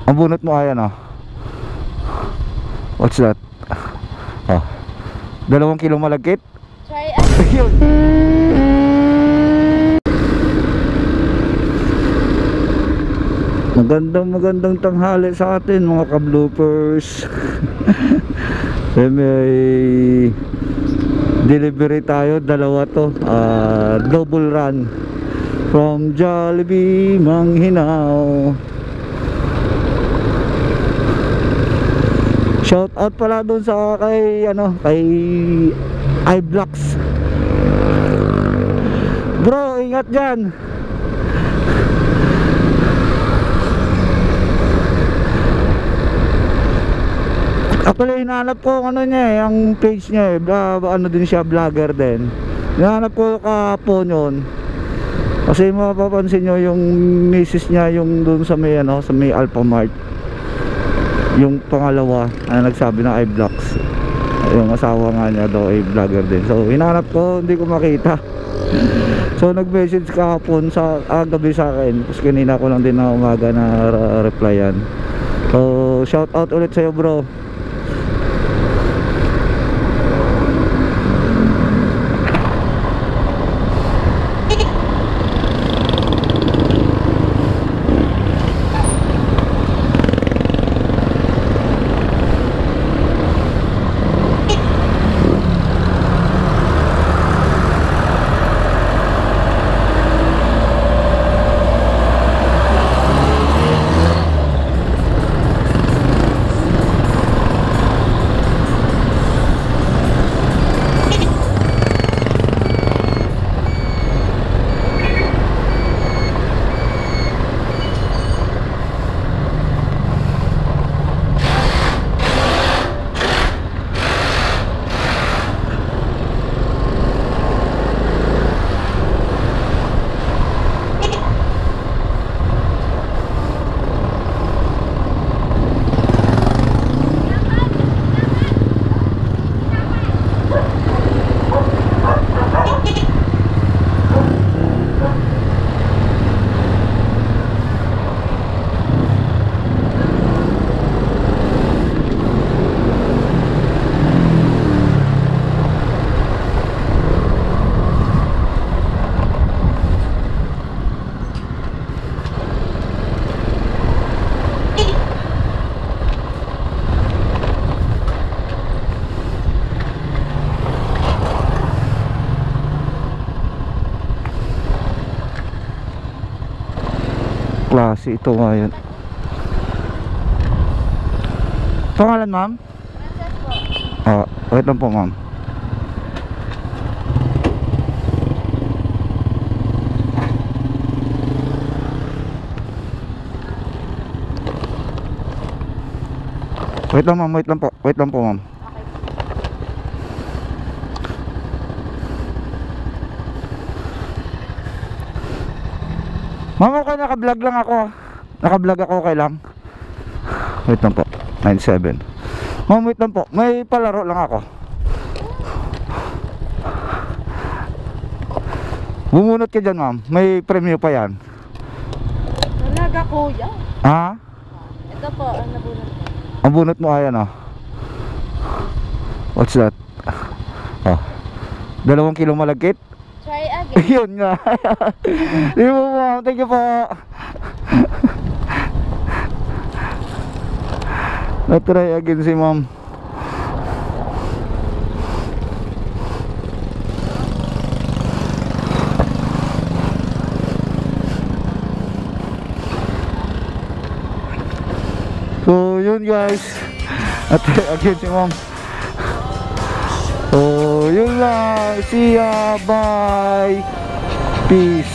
Ang bunot mo ayan oh. What's that? Oh. 2 kilo malagkit? Try Ayun. Magandang tanghali sa atin mga ka-bloopers. May delivery tayo, dalawa to, double run from Jollibee Manghinaw. Shout out pala doon sa kay iBlocks. Bro, ingat dyan. Actually, hinahanap ko ano niya eh, ang page niya eh, ano din siya, vlogger din. Hinahanap ko kahapon yun. Kasi mapapansin nyo yung misis niya yung doon sa may sa may Alphamart. Yung pangalawa na nagsabi ng iBlocks, yung asawa nga niya daw ay vlogger din. So hinahanap ko, hindi ko makita. So nag-message kahapon sa gabi sa akin. Tapos kanina ko lang din na umaga na replyan. So shout out ulit sa'yo bro. Klase ito ngayon. Pangalan ma'am? Wait lang po ma'am. Wait lang ma'am, wait lang po ma'am. Ma'am, okay, naka-vlog lang ako. Naka-vlog ako, okay lang. Wait lang po, 97. Ma'am, wait lang po, may palaro lang ako. Bumunot ka dyan ma'am, may premyo pa yan. Talaga kuya? Ha? Ito po, ang nabunot mo. Ang bunot mo ayan oh. What's that? Oh. 2 kilo malagkit? Try again. Ayun nga. Di mo ma'am, thank you po. Na-try again si ma'am. So yun guys, na-try again si ma'am. So yun lang. See ya, bye, peace.